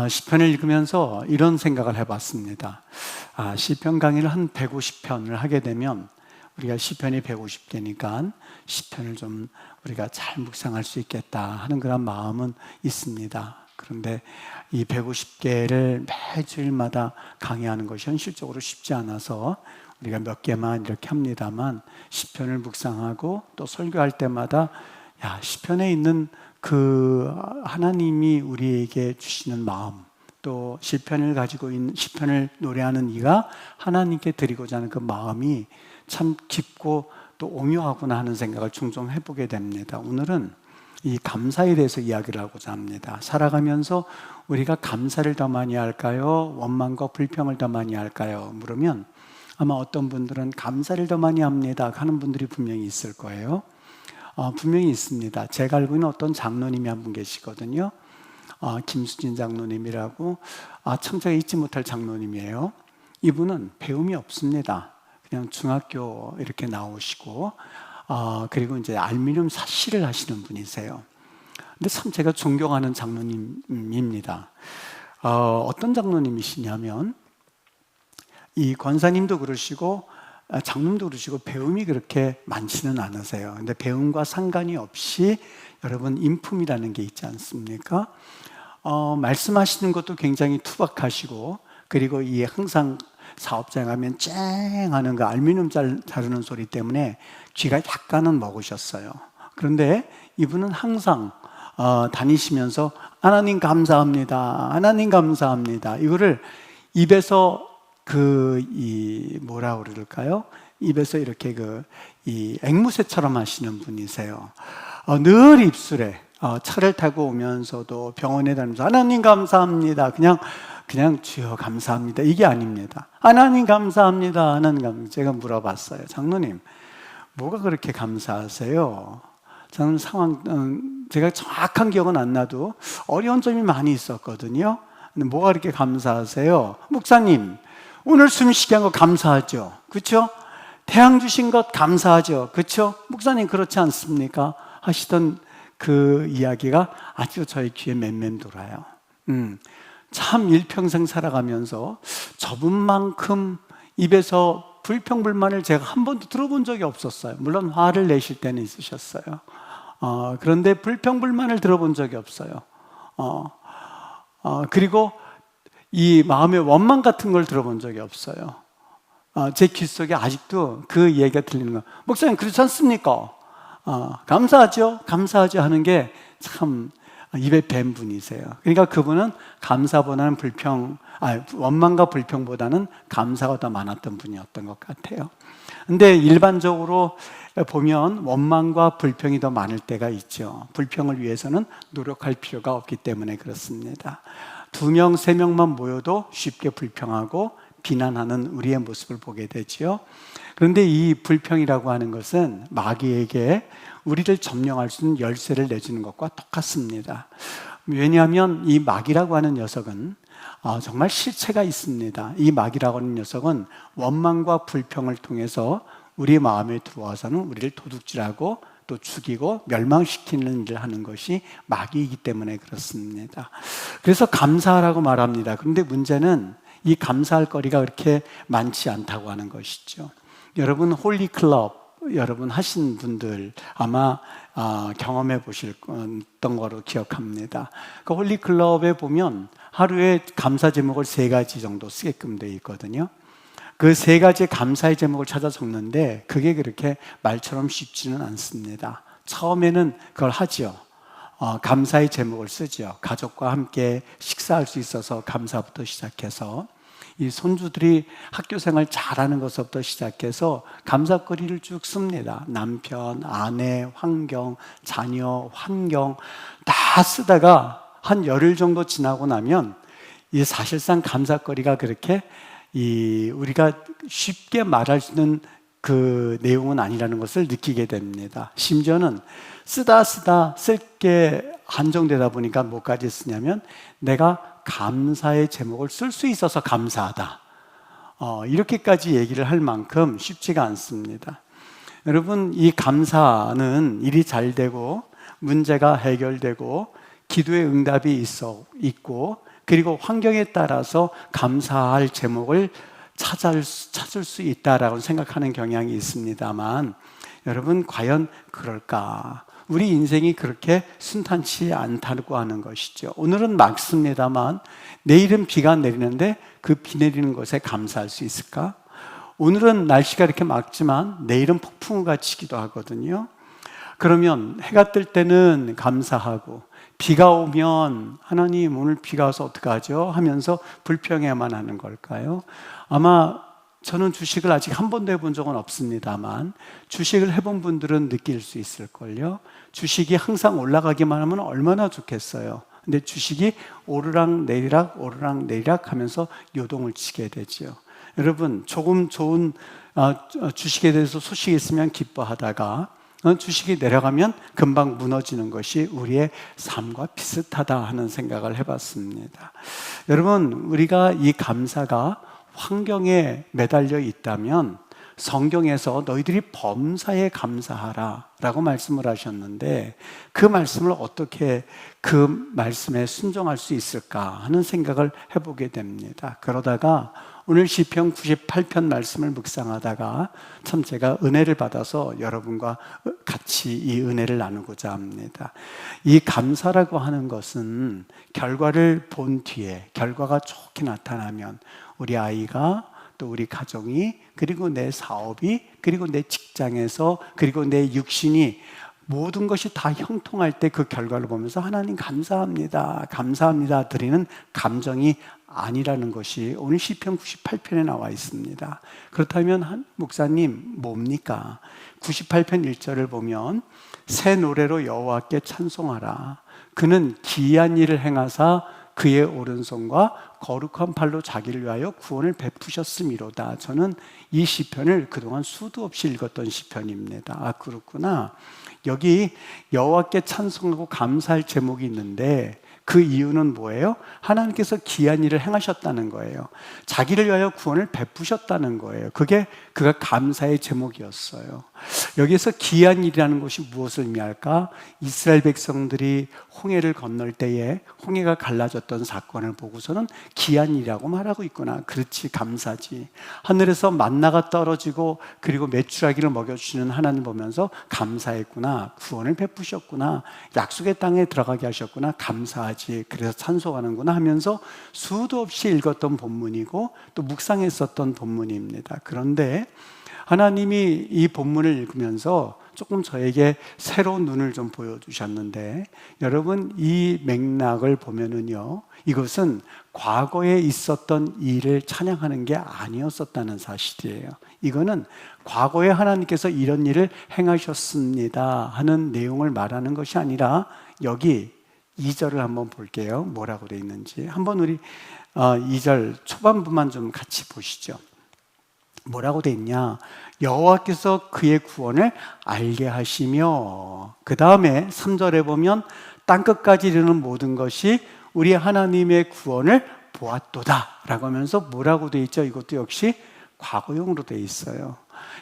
시편을 읽으면서 이런 생각을 해봤습니다. 시편 강의를 한 150편을 하게 되면 우리가 시편이 150개니까 시편을 좀 우리가 잘 묵상할 수 있겠다 하는 그런 마음은 있습니다. 그런데 이 150개를 매주일마다 강의하는 것이 현실적으로 쉽지 않아서 우리가 몇 개만 이렇게 합니다만, 시편을 묵상하고 또 설교할 때마다 시편에 있는 그 하나님이 우리에게 주시는 마음, 또 시편을 가지고 있는, 시편을 노래하는 이가 하나님께 드리고자 하는 그 마음이 참 깊고 또 오묘하구나 하는 생각을 종종 해보게 됩니다. 오늘은 이 감사에 대해서 이야기를 하고자 합니다. 살아가면서 우리가 감사를 더 많이 할까요? 원망과 불평을 더 많이 할까요? 물으면 아마 어떤 분들은 감사를 더 많이 합니다 하는 분들이 분명히 있을 거예요. 분명히 있습니다. 제가 알고 있는 어떤 장로님이 한 분 계시거든요. 김수진 장로님이라고, 참 제가 잊지 못할 장로님이에요. 이분은 배움이 없습니다. 그냥 중학교 이렇게 나오시고, 그리고 이제 알루미늄 사시를 하시는 분이세요. 근데 참 제가 존경하는 장로님입니다. 어떤 장로님이시냐면, 이 권사님도 그러시고 장로님도 그러시고 배움이 그렇게 많지는 않으세요. 근데 배움과 상관이 없이 여러분 인품이라는 게 있지 않습니까? 말씀하시는 것도 굉장히 투박하시고, 그리고 이 항상 사업장 가면 쨍 하는 그 알루미늄 자르는 소리 때문에 귀가 약간은 먹으셨어요. 그런데 이분은 항상 다니시면서 하나님 감사합니다, 하나님 감사합니다, 이거를 입에서 뭐라 그럴까요? 입에서 이렇게 이 앵무새처럼 하시는 분이세요. 늘 입술에 차를 타고 오면서도 병원에 다니면서 하나님 감사합니다, 그냥 주여 감사합니다, 이게 아닙니다. 하나님 감사합니다, 하나님 감사합니다. 제가 물어봤어요. 장로님, 뭐가 그렇게 감사하세요? 저는 제가 정확한 기억은 안 나도 어려운 점이 많이 있었거든요. 근데 뭐가 그렇게 감사하세요? 목사님, 오늘 숨 쉬게 한 거 감사하죠? 그렇죠? 태양 주신 것 감사하죠? 그렇죠? 목사님 그렇지 않습니까? 하시던 그 이야기가 아주 저의 귀에 맴맴 돌아요. 참 일평생 살아가면서 저분만큼 입에서 불평불만을 제가 한 번도 들어본 적이 없었어요. 물론 화를 내실 때는 있으셨어요. 그런데 불평불만을 들어본 적이 없어요. 그리고 이 마음의 원망 같은 걸 들어본 적이 없어요. 제 귀 속에 아직도 그 얘기가 들리는 거예요. 목사님 그렇지 않습니까? 감사하죠? 감사하죠 하는 게 참 입에 밴 분이세요. 그러니까 그분은 감사보다는 원망과 불평보다는 감사가 더 많았던 분이었던 것 같아요. 근데 일반적으로 보면 원망과 불평이 더 많을 때가 있죠. 불평을 위해서는 노력할 필요가 없기 때문에 그렇습니다. 2명, 3명만 모여도 쉽게 불평하고 비난하는 우리의 모습을 보게 되죠. 그런데 이 불평이라고 하는 것은 마귀에게 우리를 점령할 수 있는 열쇠를 내주는 것과 똑같습니다. 왜냐하면 이 마귀라고 하는 녀석은 정말 실체가 있습니다. 이 마귀라고 하는 녀석은 원망과 불평을 통해서 우리 마음에 들어와서는 우리를 도둑질하고 또 죽이고 멸망시키는 일을 하는 것이 마귀이기 때문에 그렇습니다. 그래서 감사하라고 말합니다. 그런데 문제는 이 감사할 거리가 그렇게 많지 않다고 하는 것이죠. 여러분 홀리클럽 여러분 하신 분들 아마 경험해 보셨던 거로 기억합니다. 그 홀리클럽에 보면 하루에 감사 제목을 3가지 정도 쓰게끔 되어 있거든요. 그 3가지 감사의 제목을 찾아 적는데 그게 그렇게 말처럼 쉽지는 않습니다. 처음에는 그걸 하죠. 감사의 제목을 쓰죠. 가족과 함께 식사할 수 있어서 감사부터 시작해서 이 손주들이 학교 생활 잘하는 것부터 시작해서 감사거리를 쭉 씁니다. 남편, 아내, 환경, 자녀, 환경 다 쓰다가 한 열흘 정도 지나고 나면 이 사실상 감사거리가 그렇게 우리가 쉽게 말할 수 있는 그 내용은 아니라는 것을 느끼게 됩니다. 심지어는 쓰다 쓸 게 한정되다 보니까 뭐까지 쓰냐면 내가 감사의 제목을 쓸 수 있어서 감사하다, 이렇게까지 얘기를 할 만큼 쉽지가 않습니다. 여러분, 이 감사는 일이 잘 되고 문제가 해결되고 기도의 응답이 있고 그리고 환경에 따라서 감사할 제목을 찾을 수 있다라고 생각하는 경향이 있습니다만, 여러분 과연 그럴까? 우리 인생이 그렇게 순탄치 않다고 하는 것이죠. 오늘은 맑습니다만 내일은 비가 내리는데 그 비 내리는 것에 감사할 수 있을까? 오늘은 날씨가 이렇게 맑지만 내일은 폭풍우가 치기도 하거든요. 그러면 해가 뜰 때는 감사하고, 비가 오면 하나님 오늘 비가 와서 어떡하죠? 하면서 불평해야만 하는 걸까요? 아마 저는 주식을 아직 한 번도 해본 적은 없습니다만 주식을 해본 분들은 느낄 수 있을걸요. 주식이 항상 올라가기만 하면 얼마나 좋겠어요. 근데 주식이 오르락 내리락 하면서 요동을 치게 되죠. 여러분, 조금 좋은 주식에 대해서 소식이 있으면 기뻐하다가 주식이 내려가면 금방 무너지는 것이 우리의 삶과 비슷하다 하는 생각을 해봤습니다. 여러분, 우리가 이 감사가 환경에 매달려 있다면 성경에서 너희들이 범사에 감사하라 라고 말씀을 하셨는데, 그 말씀을 어떻게 그 말씀에 순종할 수 있을까 하는 생각을 해보게 됩니다. 그러다가 오늘 시편 98편 말씀을 묵상하다가 참 제가 은혜를 받아서 여러분과 같이 이 은혜를 나누고자 합니다. 이 감사라고 하는 것은 결과를 본 뒤에 결과가 좋게 나타나면 우리 아이가, 또 우리 가정이, 그리고 내 사업이, 그리고 내 직장에서, 그리고 내 육신이 모든 것이 다 형통할 때 그 결과를 보면서 하나님 감사합니다, 감사합니다 드리는 감정이 아니라는 것이 오늘 시편 98편에 나와 있습니다. 그렇다면 한 목사님 뭡니까? 98편 1절을 보면 새 노래로 여호와께 찬송하라. 그는 기이한 일을 행하사 그의 오른손과 거룩한 팔로 자기를 위하여 구원을 베푸셨음이로다. 저는 이 시편을 그동안 수도 없이 읽었던 시편입니다. 아, 그렇구나. 여기 여호와께 찬송하고 감사할 제목이 있는데 그 이유는 뭐예요? 하나님께서 기이한 일을 행하셨다는 거예요. 자기를 위하여 구원을 베푸셨다는 거예요. 그게 그가 감사의 제목이었어요. 여기서 기이한 일이라는 것이 무엇을 의미할까? 이스라엘 백성들이 홍해를 건널 때에 홍해가 갈라졌던 사건을 보고서는 기이한 일이라고 말하고 있구나. 그렇지, 감사지. 하늘에서 만나가 떨어지고 그리고 메추라기를 먹여주시는 하나님 보면서 감사했구나, 구원을 베푸셨구나, 약속의 땅에 들어가게 하셨구나, 감사하지, 그래서 찬송하는구나 하면서 수도 없이 읽었던 본문이고 또 묵상했었던 본문입니다. 그런데 하나님이 이 본문을 읽으면서 조금 저에게 새로운 눈을 좀 보여주셨는데, 여러분 이 맥락을 보면은요, 이것은 과거에 있었던 일을 찬양하는 게 아니었었다는 사실이에요. 이거는 과거에 하나님께서 이런 일을 행하셨습니다 하는 내용을 말하는 것이 아니라, 여기 2절을 한번 볼게요. 뭐라고 되어 있는지 한번 우리 2절 초반부만 좀 같이 보시죠. 뭐라고 돼 있냐? 여호와께서 그의 구원을 알게 하시며, 그 다음에 3절에 보면 땅끝까지 이르는 모든 것이 우리 하나님의 구원을 보았도다 라고 하면서 뭐라고 돼 있죠? 이것도 역시 과거형으로 돼 있어요.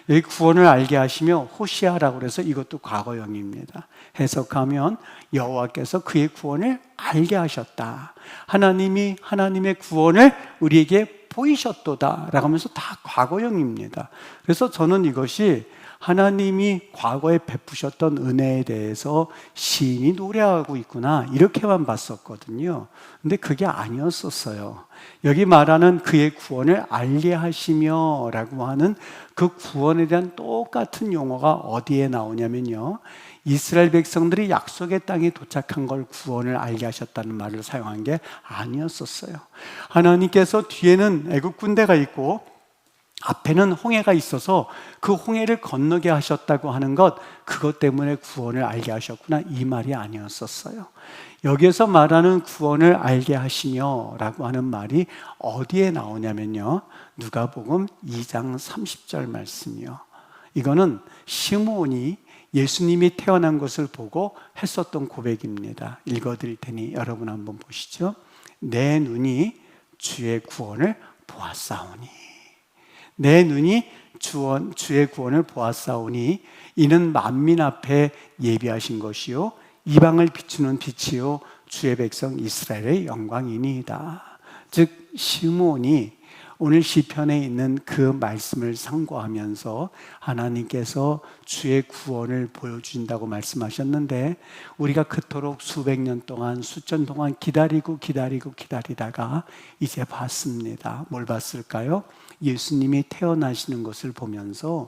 여기 구원을 알게 하시며 호시아라고 해서 이것도 과거형입니다. 해석하면 여호와께서 그의 구원을 알게 하셨다, 하나님이 하나님의 구원을 우리에게 보이셨도다 라고 하면서 다 과거형입니다. 그래서 저는 이것이 하나님이 과거에 베푸셨던 은혜에 대해서 시인이 노래하고 있구나 이렇게만 봤었거든요. 근데 그게 아니었었어요. 여기 말하는 그의 구원을 알게 하시며 라고 하는 그 구원에 대한 똑같은 용어가 어디에 나오냐면요, 이스라엘 백성들이 약속의 땅에 도착한 걸 구원을 알게 하셨다는 말을 사용한 게 아니었었어요. 하나님께서 뒤에는 애국 군대가 있고 앞에는 홍해가 있어서 그 홍해를 건너게 하셨다고 하는 것, 그것 때문에 구원을 알게 하셨구나 이 말이 아니었었어요. 여기에서 말하는 구원을 알게 하시며 라고 하는 말이 어디에 나오냐면요, 누가복음 2장 30절 말씀이요. 이거는 시므온이 예수님이 태어난 것을 보고 했었던 고백입니다. 읽어드릴 테니 여러분 한번 보시죠. 내 눈이 주의 구원을 보았사오니, 내 눈이 주의 구원을 보았사오니 이는 만민 앞에 예비하신 것이요 이방을 비추는 빛이요 주의 백성 이스라엘의 영광이니이다. 즉 시므온이 오늘 시편에 있는 그 말씀을 상고하면서 하나님께서 주의 구원을 보여주신다고 말씀하셨는데, 우리가 그토록 수백 년 동안 수천 동안 기다리다가 이제 봤습니다. 뭘 봤을까요? 예수님이 태어나시는 것을 보면서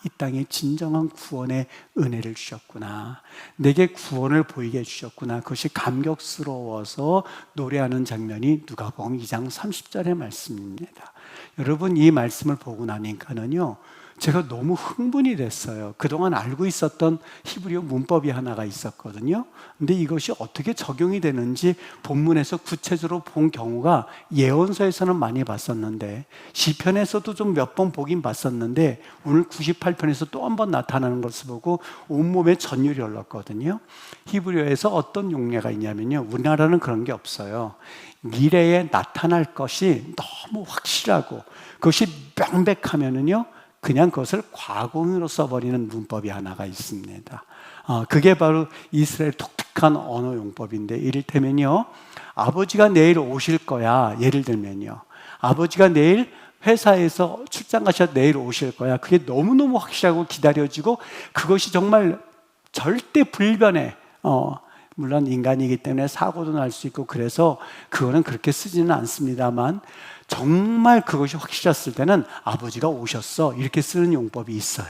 이 땅에 진정한 구원의 은혜를 주셨구나, 내게 구원을 보이게 해주셨구나, 그것이 감격스러워서 노래하는 장면이 누가복음 2장 30절의 말씀입니다. 여러분, 이 말씀을 보고 나니까는요, 제가 너무 흥분이 됐어요. 그동안 알고 있었던 히브리어 문법이 하나가 있었거든요. 근데 이것이 어떻게 적용이 되는지 본문에서 구체적으로 본 경우가 예언서에서는 많이 봤었는데, 시편에서도 좀 몇 번 보긴 봤었는데, 오늘 98편에서 또 한 번 나타나는 것을 보고 온몸에 전율이 올랐거든요. 히브리어에서 어떤 용례가 있냐면요, 우리나라는 그런 게 없어요. 미래에 나타날 것이 너무 확실하고 그것이 명백하면은요, 그냥 그것을 과거형으로 써버리는 문법이 하나가 있습니다. 그게 바로 이스라엘 독특한 언어 용법인데, 이를테면요, 아버지가 내일 오실 거야. 예를 들면요, 아버지가 내일 회사에서 출장 가셔서 내일 오실 거야. 그게 너무너무 확실하고 기다려지고 그것이 정말 절대 불변해. 물론 인간이기 때문에 사고도 날 수 있고 그래서 그거는 그렇게 쓰지는 않습니다만, 정말 그것이 확실했을 때는 아버지가 오셨어, 이렇게 쓰는 용법이 있어요.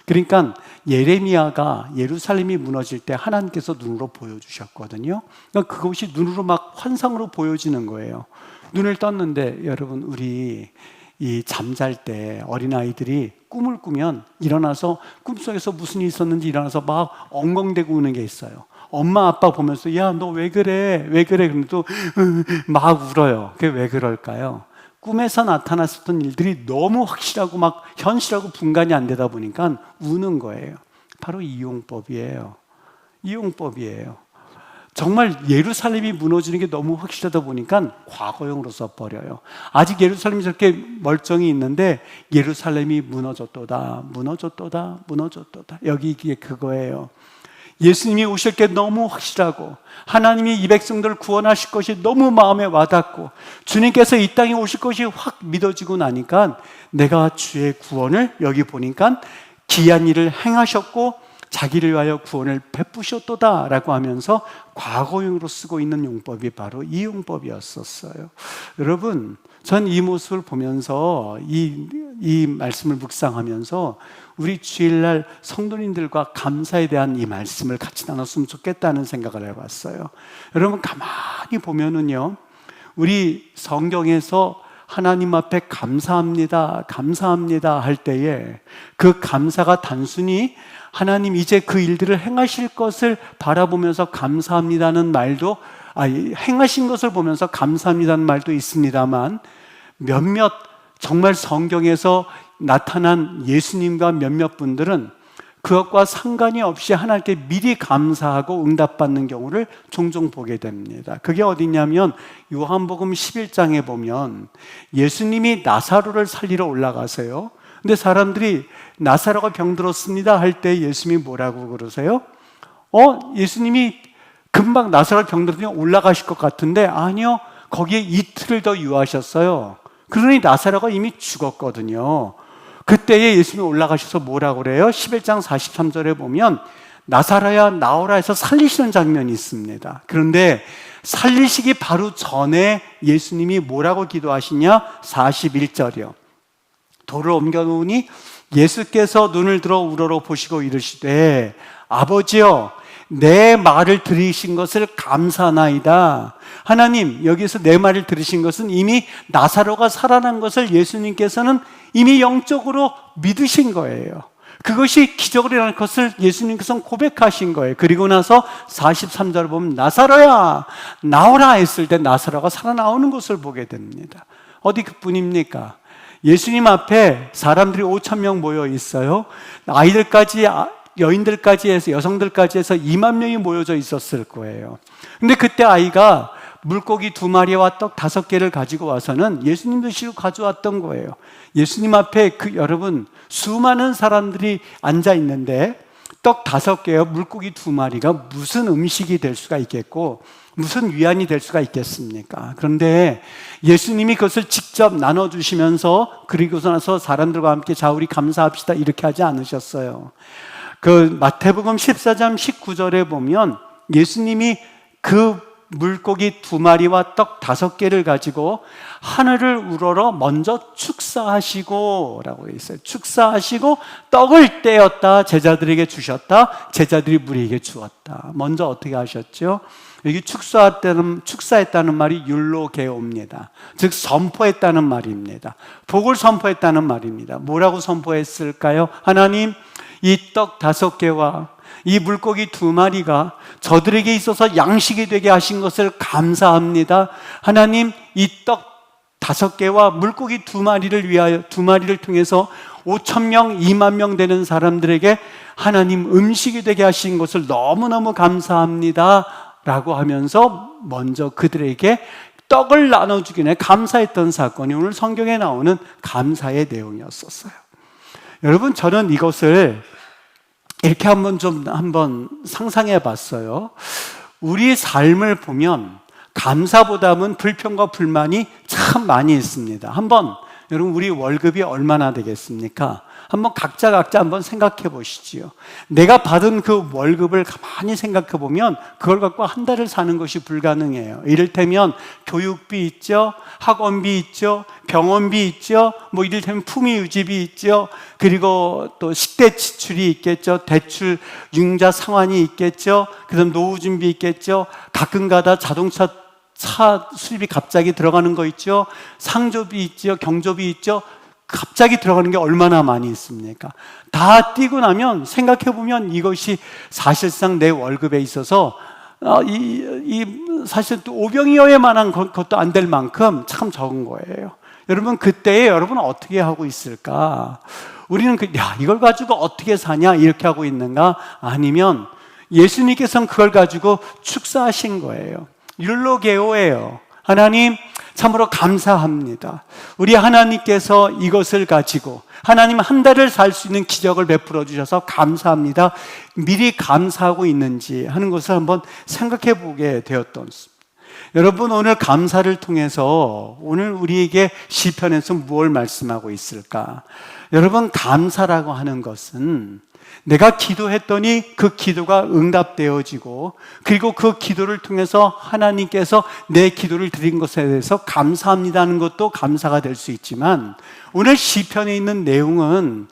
그러니까 예레미야가 예루살렘이 무너질 때 하나님께서 눈으로 보여주셨거든요. 그러니까 그것이 눈으로 막 환상으로 보여지는 거예요. 눈을 떴는데, 여러분, 우리 이 잠잘 때 어린아이들이 꿈을 꾸면 일어나서 꿈속에서 무슨 일이 있었는지 일어나서 막 엉엉대고 우는 게 있어요. 엄마 아빠 보면서 야, 너 왜 그래? 왜 그래? 그러면 또 막 울어요. 그게 왜 그럴까요? 꿈에서 나타났었던 일들이 너무 확실하고 막 현실하고 분간이 안 되다 보니까 우는 거예요. 바로 이 용법이에요. 이 용법이에요. 정말 예루살렘이 무너지는 게 너무 확실하다 보니까 과거형으로 써버려요. 아직 예루살렘이 저렇게 멀쩡히 있는데 예루살렘이 무너졌도다, 무너졌도다, 무너졌도다. 여기 이게 그거예요. 예수님이 오실 게 너무 확실하고 하나님이 이 백성들을 구원하실 것이 너무 마음에 와닿고 주님께서 이 땅에 오실 것이 확 믿어지고 나니까 내가 주의 구원을 여기 보니까 기이한 일을 행하셨고 자기를 위하여 구원을 베푸셨도다 라고 하면서 과거형으로 쓰고 있는 용법이 바로 이 용법이었었어요. 여러분, 전 이 모습을 보면서 이 말씀을 묵상하면서 우리 주일날 성도님들과 감사에 대한 이 말씀을 같이 나눴으면 좋겠다는 생각을 해봤어요. 여러분, 가만히 보면은요, 우리 성경에서 하나님 앞에 감사합니다, 감사합니다 할 때에 그 감사가 단순히 하나님 이제 그 일들을 행하실 것을 바라보면서 감사합니다는 말도, 행하신 것을 보면서 감사합니다는 말도 있습니다만, 몇몇 정말 성경에서 나타난 예수님과 몇몇 분들은 그것과 상관이 없이 하나님께 미리 감사하고 응답받는 경우를 종종 보게 됩니다. 그게 어디냐면 요한복음 11장에 보면 예수님이 나사로를 살리러 올라가세요. 근데 사람들이 나사로가 병들었습니다 할 때 예수님이 뭐라고 그러세요? 예수님이 금방 나사로 병들었으니 올라가실 것 같은데, 아니요, 거기에 이틀을 더 유하셨어요. 그러니 나사로가 이미 죽었거든요. 그때에 예수님이 올라가셔서 뭐라고 그래요? 11장 43절에 보면 나사로야 나오라 해서 살리시는 장면이 있습니다. 그런데 살리시기 바로 전에 예수님이 뭐라고 기도하시냐? 41절이요. 돌을 옮겨놓으니 예수께서 눈을 들어 우러러 보시고 이르시되 아버지여, 내 말을 들으신 것을 감사하나이다. 하나님, 여기서 내 말을 들으신 것은 이미 나사로가 살아난 것을 예수님께서는 이미 영적으로 믿으신 거예요. 그것이 기적으로 일어날 것을 예수님께서는 고백하신 거예요. 그리고 나서 43절을 보면 나사로야 나오라 했을 때 나사로가 살아나오는 것을 보게 됩니다. 어디 그뿐입니까? 예수님 앞에 사람들이 5,000명 모여 있어요. 아이들까지, 여인들까지 해서, 여성들까지 해서 2만 명이 모여져 있었을 거예요. 근데 그때 아이가 물고기 2마리와 떡 5개를 가지고 와서는 예수님 드시고 가져왔던 거예요. 예수님 앞에 여러분, 수많은 사람들이 앉아 있는데 떡 5개와 물고기 2마리가 무슨 음식이 될 수가 있겠고 무슨 위안이 될 수가 있겠습니까? 그런데 예수님이 그것을 직접 나눠주시면서 그리고서 나서 사람들과 함께 자 우리 감사합시다 이렇게 하지 않으셨어요. 그 마태복음 14장 19절에 보면 예수님이 그 물고기 2마리와 떡 5개를 가지고 하늘을 우러러 먼저 축사하시고 라고 있어요. 축사하시고 떡을 떼었다 제자들에게 주셨다 제자들이 무리에게 주었다. 먼저 어떻게 하셨죠? 여기 축사했다는 말이 율로게오입니다. 즉 선포했다는 말입니다. 복을 선포했다는 말입니다. 뭐라고 선포했을까요? 하나님, 이 떡 5개와 이 물고기 2마리가 저들에게 있어서 양식이 되게 하신 것을 감사합니다. 하나님, 이 떡 5개와 물고기 2마리를 통해서 5,000명, 2만 명 되는 사람들에게 하나님 음식이 되게 하신 것을 너무너무 감사합니다 라고 하면서 먼저 그들에게 떡을 나눠주기 전에 감사했던 사건이 오늘 성경에 나오는 감사의 내용이었었어요. 여러분, 저는 이것을 이렇게 한번 상상해 봤어요. 우리 삶을 보면 감사보다는 불평과 불만이 참 많이 있습니다. 여러분, 우리 월급이 얼마나 되겠습니까? 한번 각자 한번 생각해 보시지요. 내가 받은 그 월급을 가만히 생각해 보면 그걸 갖고 한 달을 사는 것이 불가능해요. 이를테면 교육비 있죠, 학원비 있죠, 병원비 있죠, 이를테면 품위 유지비 있죠, 그리고 또 식대 지출이 있겠죠, 대출 융자 상환이 있겠죠, 그다음 노후 준비 있겠죠, 가끔가다 자동차 수입이 갑자기 들어가는 거 있죠, 상조비 있죠, 경조비 있죠. 갑자기 들어가는 게 얼마나 많이 있습니까? 다 띄고 나면 생각해보면 이것이 사실상 내 월급에 있어서 사실 또 오병이어에 만한 것도 안 될 만큼 참 적은 거예요. 여러분, 그때에 여러분은 어떻게 하고 있을까? 우리는 이걸 가지고 어떻게 사냐 이렇게 하고 있는가? 아니면 예수님께서는 그걸 가지고 축사하신 거예요. 율로게오예요. 하나님, 참으로 감사합니다. 우리 하나님께서 이것을 가지고 하나님 한 달을 살 수 있는 기적을 베풀어 주셔서 감사합니다. 미리 감사하고 있는지 하는 것을 한번 생각해 보게 되었던. 여러분, 오늘 감사를 통해서 오늘 우리에게 시편에서 무엇을 말씀하고 있을까? 여러분, 감사라고 하는 것은 내가 기도했더니 그 기도가 응답되어지고 그리고 그 기도를 통해서 하나님께서 내 기도를 드린 것에 대해서 감사합니다는 것도 감사가 될 수 있지만 오늘 시편에 있는 내용은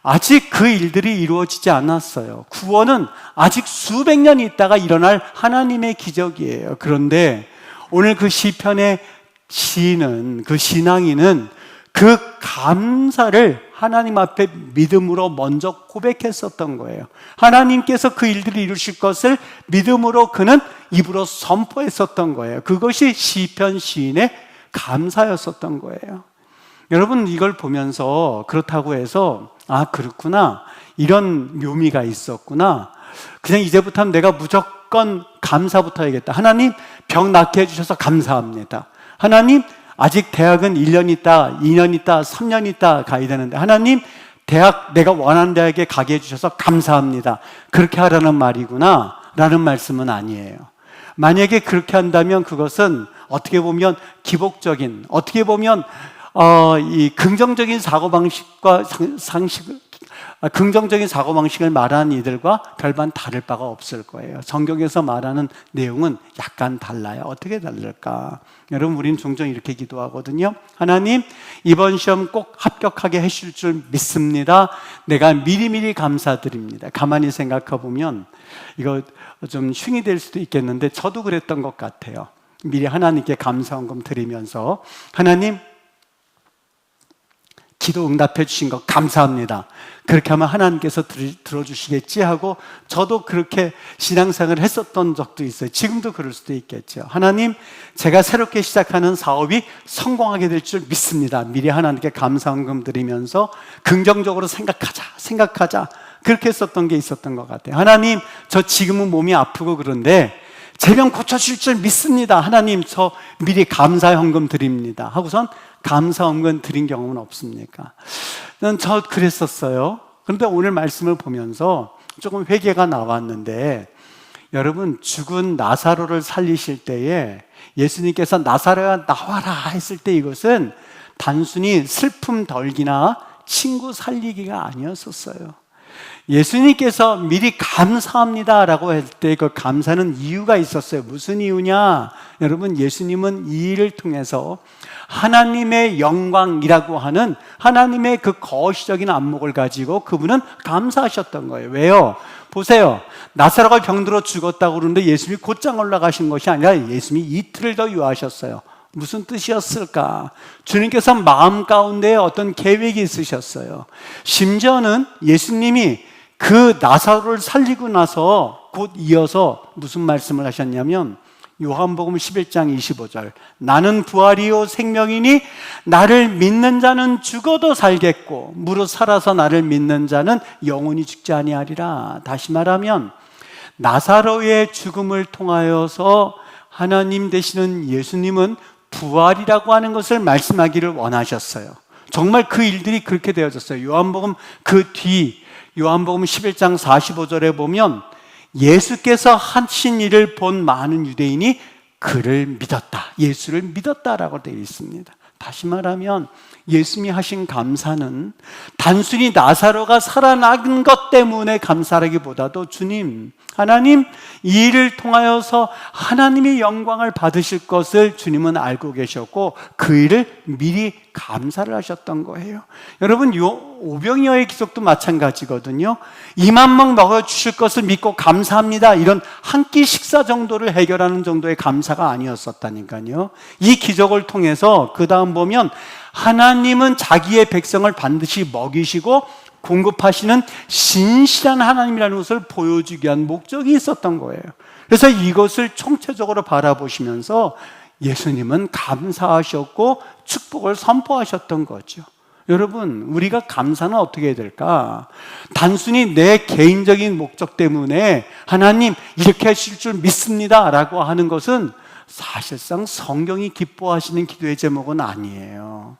아직 그 일들이 이루어지지 않았어요. 구원은 아직 수백 년 있다가 일어날 하나님의 기적이에요. 그런데 오늘 그 시편의 시인은, 그 신앙인은 그 감사를 하나님 앞에 믿음으로 먼저 고백했었던 거예요. 하나님께서 그 일들을 이루실 것을 믿음으로 그는 입으로 선포했었던 거예요. 그것이 시편 시인의 감사였었던 거예요. 여러분, 이걸 보면서 그렇다고 해서 그렇구나, 이런 묘미가 있었구나, 그냥 이제부터는 내가 무조건 감사부터 해야겠다. 하나님, 병 낫게 해주셔서 감사합니다. 하나님, 아직 대학은 1년 있다, 2년 있다, 3년 있다 가야 되는데 하나님, 대학 내가 원하는 대학에 가게 해주셔서 감사합니다. 그렇게 하라는 말이구나 라는 말씀은 아니에요. 만약에 그렇게 한다면 그것은 어떻게 보면 기복적인, 어떻게 보면 이 긍정적인 사고방식과 긍정적인 사고방식을 말하는 이들과 별반 다를 바가 없을 거예요. 성경에서 말하는 내용은 약간 달라요. 어떻게 다를까? 여러분, 우리는 종종 이렇게 기도하거든요. 하나님, 이번 시험 꼭 합격하게 해주실 줄 믿습니다. 내가 미리미리 감사드립니다. 가만히 생각해 보면 이거 좀 흉이 될 수도 있겠는데 저도 그랬던 것 같아요. 미리 하나님께 감사헌금 드리면서 하나님, 기도 응답해 주신 것 감사합니다. 그렇게 하면 하나님께서 들어주시겠지 하고 저도 그렇게 신앙생활을 했었던 적도 있어요. 지금도 그럴 수도 있겠죠. 하나님, 제가 새롭게 시작하는 사업이 성공하게 될 줄 믿습니다. 미리 하나님께 감사헌금 드리면서 긍정적으로 생각하자 그렇게 했었던 게 있었던 것 같아요. 하나님, 저 지금은 몸이 아프고 그런데 제 병 고쳐주실 줄 믿습니다. 하나님, 저 미리 감사헌금 드립니다 하고선 감사헌금 드린 경험은 없습니까? 저 그랬었어요. 그런데 오늘 말씀을 보면서 조금 회개가 나왔는데, 여러분, 죽은 나사로를 살리실 때에 예수님께서 나사로야 나와라 했을 때 이것은 단순히 슬픔 덜기나 친구 살리기가 아니었었어요. 예수님께서 미리 감사합니다라고 할 때 그 감사는 이유가 있었어요. 무슨 이유냐? 여러분, 예수님은 이 일을 통해서 하나님의 영광이라고 하는 하나님의 그 거시적인 안목을 가지고 그분은 감사하셨던 거예요. 왜요? 보세요. 나사로가 병들어 죽었다고 그러는데 예수님이 곧장 올라가신 것이 아니라 예수님이 이틀을 더 유하셨어요. 무슨 뜻이었을까? 주님께서 마음 가운데 어떤 계획이 있으셨어요. 심지어는 예수님이 그 나사로를 살리고 나서 곧 이어서 무슨 말씀을 하셨냐면, 요한복음 11장 25절, 나는 부활이요 생명이니 나를 믿는 자는 죽어도 살겠고 무릇 살아서 나를 믿는 자는 영원히 죽지 아니하리라. 다시 말하면 나사로의 죽음을 통하여서 하나님 되시는 예수님은 부활이라고 하는 것을 말씀하기를 원하셨어요. 정말 그 일들이 그렇게 되어졌어요. 요한복음 그 뒤 요한복음 11장 45절에 보면 예수께서 하신 일을 본 많은 유대인이 그를 믿었다, 예수를 믿었다라고 되어 있습니다. 다시 말하면 예수님이 하신 감사는 단순히 나사로가 살아난 것 때문에 감사라기보다도 주님, 하나님, 이 일을 통하여서 하나님의 영광을 받으실 것을 주님은 알고 계셨고 그 일을 미리 감사를 하셨던 거예요. 여러분, 오병이어의 기적도 마찬가지거든요. 2만 명 먹여주실 것을 믿고 감사합니다, 이런 한 끼 식사 정도를 해결하는 정도의 감사가 아니었었다니까요. 이 기적을 통해서 그 다음 보면 하나님은 자기의 백성을 반드시 먹이시고 공급하시는 신실한 하나님이라는 것을 보여주기 위한 목적이 있었던 거예요. 그래서 이것을 총체적으로 바라보시면서 예수님은 감사하셨고 축복을 선포하셨던 거죠. 여러분, 우리가 감사는 어떻게 해야 될까? 단순히 내 개인적인 목적 때문에 하나님 이렇게 하실 줄 믿습니다 라고 하는 것은 사실상 성경이 기뻐하시는 기도의 제목은 아니에요.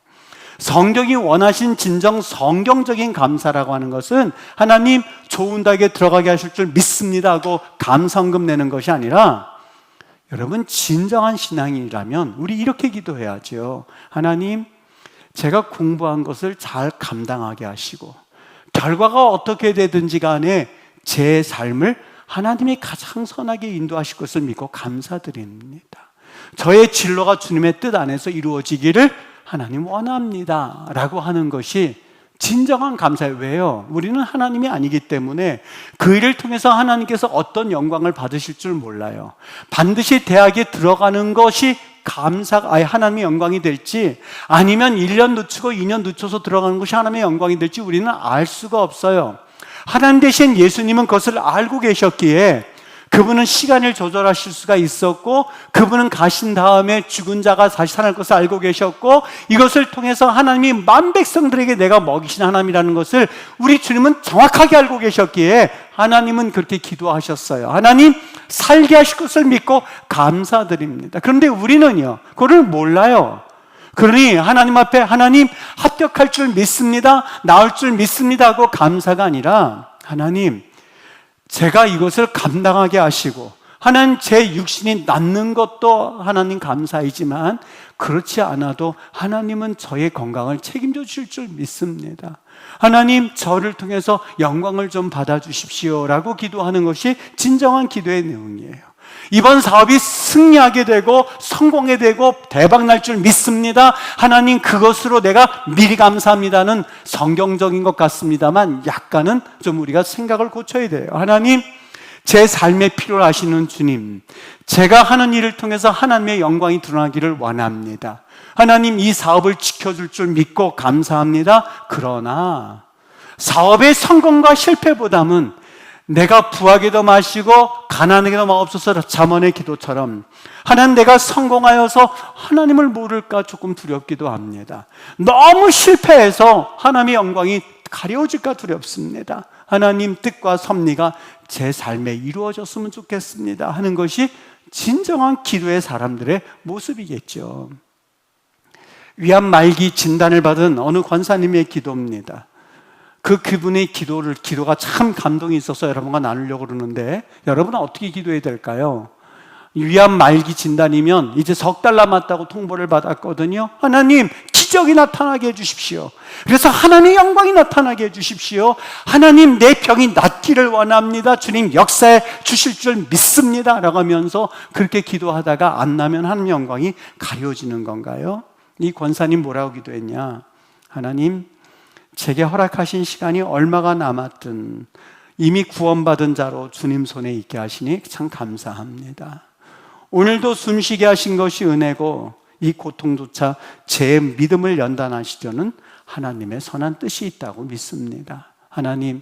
성경이 원하신 진정 성경적인 감사라고 하는 것은 하나님 좋은 닭에 들어가게 하실 줄 믿습니다 하고 감사헌금 내는 것이 아니라, 여러분, 진정한 신앙이라면 우리 이렇게 기도해야죠. 하나님, 제가 공부한 것을 잘 감당하게 하시고 결과가 어떻게 되든지 간에 제 삶을 하나님이 가장 선하게 인도하실 것을 믿고 감사드립니다. 저의 진로가 주님의 뜻 안에서 이루어지기를 하나님 원합니다 라고 하는 것이 진정한 감사예요. 왜요? 우리는 하나님이 아니기 때문에 그 일을 통해서 하나님께서 어떤 영광을 받으실 줄 몰라요. 반드시 대학에 들어가는 것이 하나님의 영광이 될지, 아니면 1년 늦추고 2년 늦춰서 들어가는 것이 하나님의 영광이 될지 우리는 알 수가 없어요. 하나님 대신 예수님은 그것을 알고 계셨기에 그분은 시간을 조절하실 수가 있었고, 그분은 가신 다음에 죽은 자가 다시 살아날 것을 알고 계셨고, 이것을 통해서 하나님이 만 백성들에게 내가 먹이신 하나님이라는 것을 우리 주님은 정확하게 알고 계셨기에 하나님은 그렇게 기도하셨어요. 하나님, 살게 하실 것을 믿고 감사드립니다. 그런데 우리는요, 그걸 몰라요. 그러니 하나님 앞에 하나님 합격할 줄 믿습니다, 나올 줄 믿습니다 하고 감사가 아니라, 하나님, 제가 이것을 감당하게 하시고, 하나님, 제 육신이 낫는 것도 하나님 감사이지만 그렇지 않아도 하나님은 저의 건강을 책임져 주실 줄 믿습니다. 하나님, 저를 통해서 영광을 좀 받아주십시오 라고 기도하는 것이 진정한 기도의 내용이에요. 이번 사업이 승리하게 되고 성공하게 되고 대박 날 줄 믿습니다, 하나님 그것으로 내가 미리 감사합니다는 성경적인 것 같습니다만 약간은 좀 우리가 생각을 고쳐야 돼요. 하나님, 제 삶에 필요로 하시는 주님, 제가 하는 일을 통해서 하나님의 영광이 드러나기를 원합니다. 하나님, 이 사업을 지켜줄 줄 믿고 감사합니다. 그러나 사업의 성공과 실패보다는 내가 부하게도 마시고 가난하게도 마옵소서 잠언의 기도처럼, 하나님, 내가 성공하여서 하나님을 모를까 조금 두렵기도 합니다. 너무 실패해서 하나님의 영광이 가려워질까 두렵습니다. 하나님 뜻과 섭리가 제 삶에 이루어졌으면 좋겠습니다 하는 것이 진정한 기도의 사람들의 모습이겠죠. 위암 말기 진단을 받은 어느 권사님의 기도입니다. 그분의 기도가 참 감동이 있어서 여러분과 나누려고 그러는데, 여러분은 어떻게 기도해야 될까요? 위암 말기 진단이면 이제 석 달 남았다고 통보를 받았거든요. 하나님, 기적이 나타나게 해주십시오. 그래서 하나님의 영광이 나타나게 해주십시오. 하나님, 내 병이 낫기를 원합니다. 주님, 역사해 주실 줄 믿습니다. 라고 하면서 그렇게 기도하다가 안 나면 하나님의 영광이 가려지는 건가요? 이 권사님 뭐라고 기도했냐? 하나님, 제게 허락하신 시간이 얼마가 남았든 이미 구원받은 자로 주님 손에 있게 하시니 참 감사합니다. 오늘도 숨쉬게 하신 것이 은혜고 이 고통조차 제 믿음을 연단하시려는 하나님의 선한 뜻이 있다고 믿습니다. 하나님,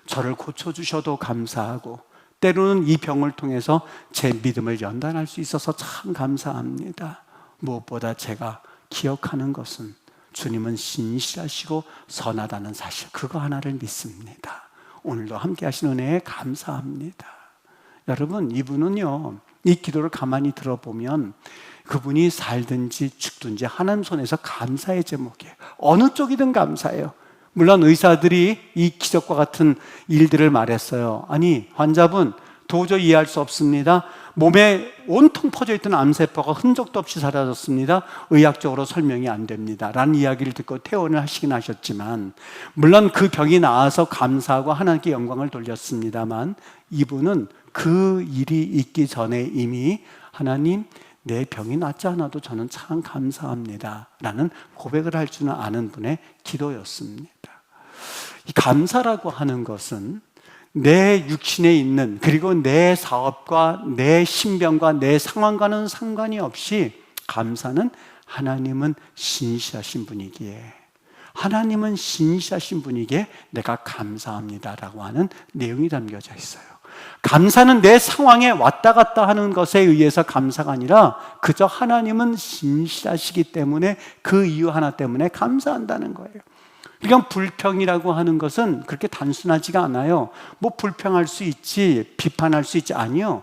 저를 고쳐주셔도 감사하고 때로는 이 병을 통해서 제 믿음을 연단할 수 있어서 참 감사합니다. 무엇보다 제가 기억하는 것은 주님은 신실하시고 선하다는 사실, 그거 하나를 믿습니다. 오늘도 함께 하신 은혜에 감사합니다. 여러분, 이분은요, 이 기도를 가만히 들어보면 그분이 살든지 죽든지 하나님 손에서 감사의 제목이에요. 어느 쪽이든 감사해요. 물론 의사들이 이 기적과 같은 일들을 말했어요. 아니, 환자분 도저히 이해할 수 없습니다. 몸에 온통 퍼져있던 암세포가 흔적도 없이 사라졌습니다. 의학적으로 설명이 안 됩니다. 라는 이야기를 듣고 퇴원을 하시긴 하셨지만, 물론 그 병이 나아서 감사하고 하나님께 영광을 돌렸습니다만, 이분은 그 일이 있기 전에 이미 하나님, 내 병이 낫지 않아도 저는 참 감사합니다 라는 고백을 할 줄은 아는 분의 기도였습니다. 이 감사라고 하는 것은 내 육신에 있는, 그리고 내 사업과 내 신병과 내 상황과는 상관이 없이, 감사는 하나님은 신실하신 분이기에, 하나님은 신실하신 분이기에 내가 감사합니다라고 하는 내용이 담겨져 있어요. 감사는 내 상황에 왔다 갔다 하는 것에 의해서 감사가 아니라 그저 하나님은 신실하시기 때문에 그 이유 하나 때문에 감사한다는 거예요. 그러니까 불평이라고 하는 것은 그렇게 단순하지가 않아요. 뭐 불평할 수 있지, 비판할 수 있지, 아니요.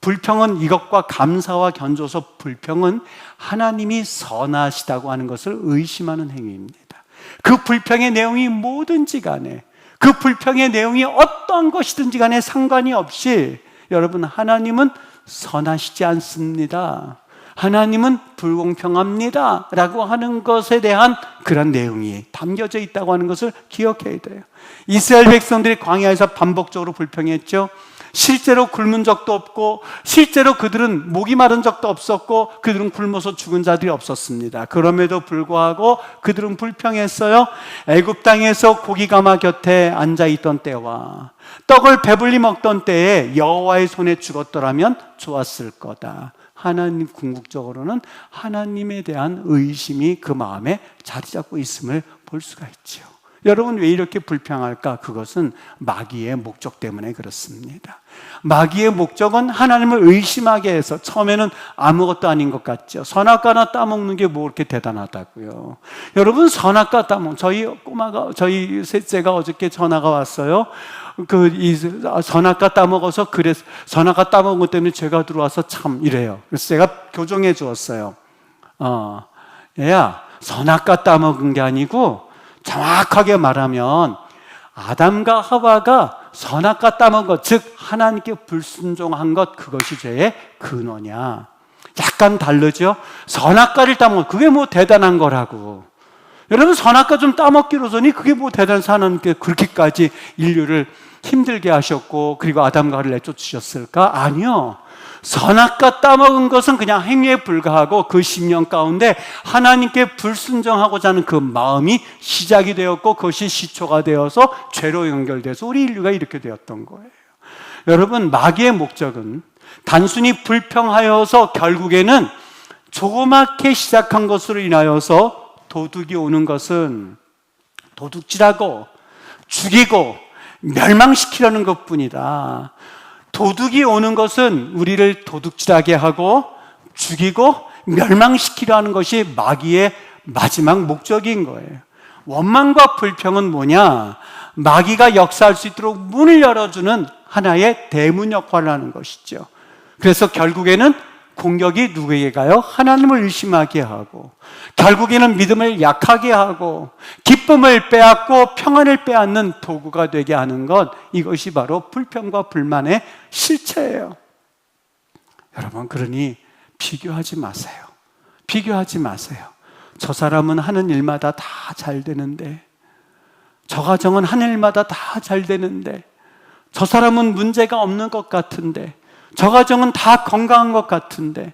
불평은 이것과 감사와 견줘서, 불평은 하나님이 선하시다고 하는 것을 의심하는 행위입니다. 그 불평의 내용이 뭐든지 간에, 그 불평의 내용이 어떠한 것이든지 간에 상관이 없이, 여러분, 하나님은 선하시지 않습니다. 하나님은 불공평합니다 라고 하는 것에 대한 그런 내용이 담겨져 있다고 하는 것을 기억해야 돼요. 이스라엘 백성들이 광야에서 반복적으로 불평했죠. 실제로 굶은 적도 없고, 실제로 그들은 목이 마른 적도 없었고, 그들은 굶어서 죽은 자들이 없었습니다. 그럼에도 불구하고 그들은 불평했어요. 애굽 땅에서 고기가마 곁에 앉아있던 때와 떡을 배불리 먹던 때에 여호와의 손에 죽었더라면 좋았을 거다. 하나님, 궁극적으로는 하나님에 대한 의심이 그 마음에 자리 잡고 있음을 볼 수가 있죠. 여러분, 왜 이렇게 불평할까? 그것은 마귀의 목적 때문에 그렇습니다. 마귀의 목적은 하나님을 의심하게 해서, 처음에는 아무것도 아닌 것 같죠. 선악과 하나 따먹는 게 뭐 그렇게 대단하다고요. 여러분, 선악과 저희 셋째가 어저께 전화가 왔어요. 선악과 따먹어서, 그래서 선악과 따먹은 것 때문에 죄가 들어와서 참 이래요. 그래서 제가 교정해 주었어요. 얘야, 선악과 따먹은 게 아니고, 정확하게 말하면 아담과 하와가 선악과 따먹은 것, 즉 하나님께 불순종한 것, 그것이 죄의 근원이야. 약간 다르죠? 선악과를 따먹은, 그게 뭐 대단한 거라고. 여러분, 선악과 좀 따먹기로서니 그게 뭐 대단해서 하나님께 그렇게까지 인류를 힘들게 하셨고, 그리고 아담과 하와를 내쫓으셨을까? 아니요. 선악과 따먹은 것은 그냥 행위에 불과하고, 그 심령 가운데 하나님께 불순종하고자 하는 그 마음이 시작이 되었고, 그것이 시초가 되어서 죄로 연결돼서 우리 인류가 이렇게 되었던 거예요. 여러분, 마귀의 목적은 단순히 불평하여서 결국에는 조그맣게 시작한 것으로 인하여서 도둑이 오는 것은 도둑질하고 죽이고 멸망시키려는 것뿐이다. 도둑이 오는 것은 우리를 도둑질하게 하고 죽이고 멸망시키려 하는 것이 마귀의 마지막 목적인 거예요. 원망과 불평은 뭐냐? 마귀가 역사할 수 있도록 문을 열어주는 하나의 대문 역할을 하는 것이죠. 그래서 결국에는 공격이 누구에게 가요? 하나님을 의심하게 하고, 결국에는 믿음을 약하게 하고, 기쁨을 빼앗고 평안을 빼앗는 도구가 되게 하는 것, 이것이 바로 불평과 불만의 실체예요. 여러분, 그러니 비교하지 마세요. 비교하지 마세요. 저 사람은 하는 일마다 다 잘 되는데, 저 가정은 하는 일마다 다 잘 되는데, 저 사람은 문제가 없는 것 같은데, 저 가정은 다 건강한 것 같은데,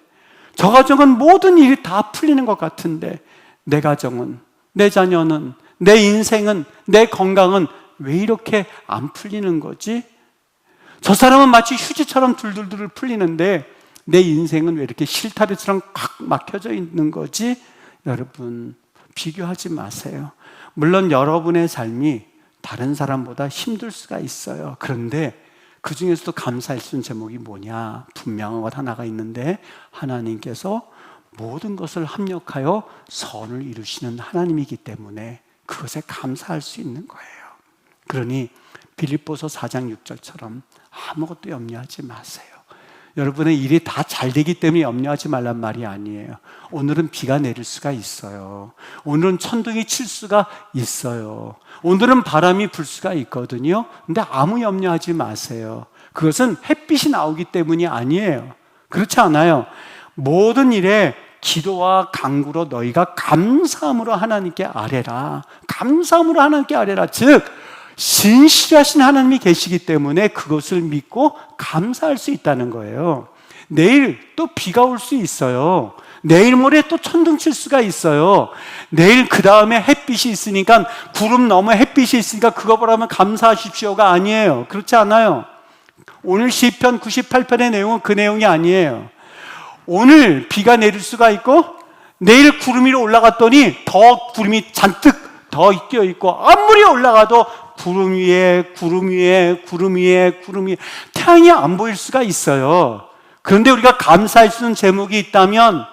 저 가정은 모든 일이 다 풀리는 것 같은데, 내 가정은, 내 자녀는, 내 인생은, 내 건강은 왜 이렇게 안 풀리는 거지? 저 사람은 마치 휴지처럼 둘둘둘 풀리는데 내 인생은 왜 이렇게 실타래처럼 꽉 막혀져 있는 거지? 여러분, 비교하지 마세요. 물론 여러분의 삶이 다른 사람보다 힘들 수가 있어요. 그런데 그 중에서도 감사할 수 있는 제목이 뭐냐? 분명한 것 하나가 있는데, 하나님께서 모든 것을 합력하여 선을 이루시는 하나님이기 때문에 그것에 감사할 수 있는 거예요. 그러니 빌립보서 4장 6절처럼 아무것도 염려하지 마세요. 여러분의 일이 다 잘 되기 때문에 염려하지 말란 말이 아니에요. 오늘은 비가 내릴 수가 있어요. 오늘은 천둥이 칠 수가 있어요. 오늘은 바람이 불 수가 있거든요. 근데 아무 염려하지 마세요. 그것은 햇빛이 나오기 때문이 아니에요. 그렇지 않아요. 모든 일에 기도와 간구로 너희가 감사함으로 하나님께 아뢰라. 감사함으로 하나님께 아뢰라. 즉 신실하신 하나님이 계시기 때문에 그것을 믿고 감사할 수 있다는 거예요. 내일 또 비가 올 수 있어요. 내일 모레 또 천둥 칠 수가 있어요. 내일 그 다음에 햇빛이 있으니까, 구름 너머에 햇빛이 있으니까 그거 보라면 감사하십시오가 아니에요. 그렇지 않아요. 오늘 시편 98편의 내용은 그 내용이 아니에요. 오늘 비가 내릴 수가 있고, 내일 구름 위로 올라갔더니 더 구름이 잔뜩 더 끼어있고, 아무리 올라가도 구름 위에 구름 위에 구름 위에 구름 위에 태양이 안 보일 수가 있어요. 그런데 우리가 감사할 수 있는 제목이 있다면,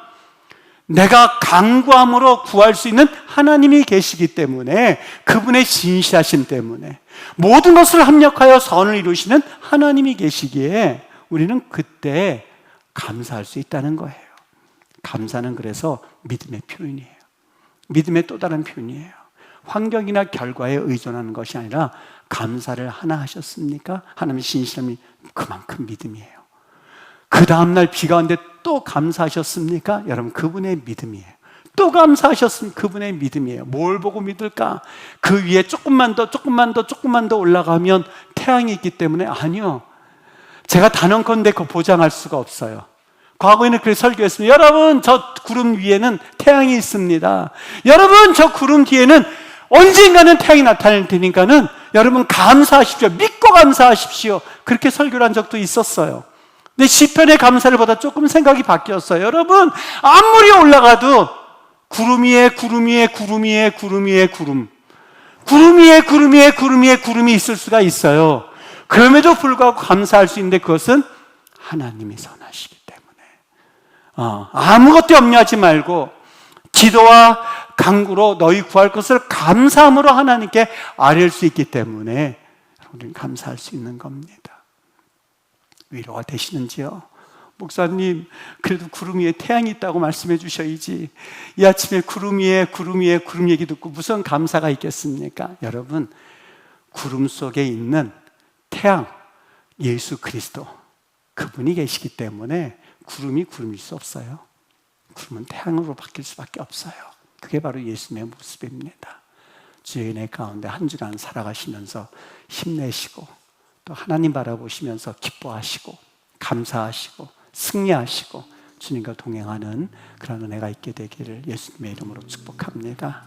내가 간구함으로 구할 수 있는 하나님이 계시기 때문에, 그분의 신실하심 때문에, 모든 것을 합력하여 선을 이루시는 하나님이 계시기에 우리는 그때 감사할 수 있다는 거예요. 감사는 그래서 믿음의 표현이에요. 믿음의 또 다른 표현이에요. 환경이나 결과에 의존하는 것이 아니라, 감사를 하나 하셨습니까? 하나님의 신실함이 그만큼 믿음이에요. 그 다음날 비가 왔는데 또 감사하셨습니까? 여러분, 그분의 믿음이에요. 또 감사하셨으면 그분의 믿음이에요. 뭘 보고 믿을까? 그 위에 조금만 더 올라가면 태양이 있기 때문에. 아니요, 제가 단언컨대 그거 보장할 수가 없어요. 과거에는 그렇게 설교했습니다. 여러분, 저 구름 위에는 태양이 있습니다. 여러분, 저 구름 뒤에는 언젠가는 태양이 나타날 테니까는 여러분 감사하십시오. 믿고 감사하십시오. 그렇게 설교를 한 적도 있었어요. 근데 시편의 감사를 보다 조금 생각이 바뀌었어요. 여러분, 아무리 올라가도 구름 위에 구름 위에 구름 위에 구름 위에 구름 위에 구름 위에 구름 위에 구름이 있을 수가 있어요. 그럼에도 불구하고 감사할 수 있는데, 그것은 하나님이 선하시기 때문에 아무것도 염려하지 말고 기도와 간구로 너희 구할 것을 감사함으로 하나님께 아뢰을 수 있기 때문에 우리는 감사할 수 있는 겁니다. 위로가 되시는지요? 목사님, 그래도 구름 위에 태양이 있다고 말씀해 주셔야지. 이 아침에 구름 위에 구름 얘기 듣고 무슨 감사가 있겠습니까? 여러분, 구름 속에 있는 태양, 예수 그리스도, 그분이 계시기 때문에 구름이 구름일 수 없어요. 구름은 태양으로 바뀔 수밖에 없어요. 그게 바로 예수님의 모습입니다. 주의 은혜 가운데 한 주간 살아가시면서 힘내시고, 또 하나님 바라보시면서 기뻐하시고 감사하시고 승리하시고 주님과 동행하는 그런 은혜가 있게 되기를 예수님의 이름으로 축복합니다.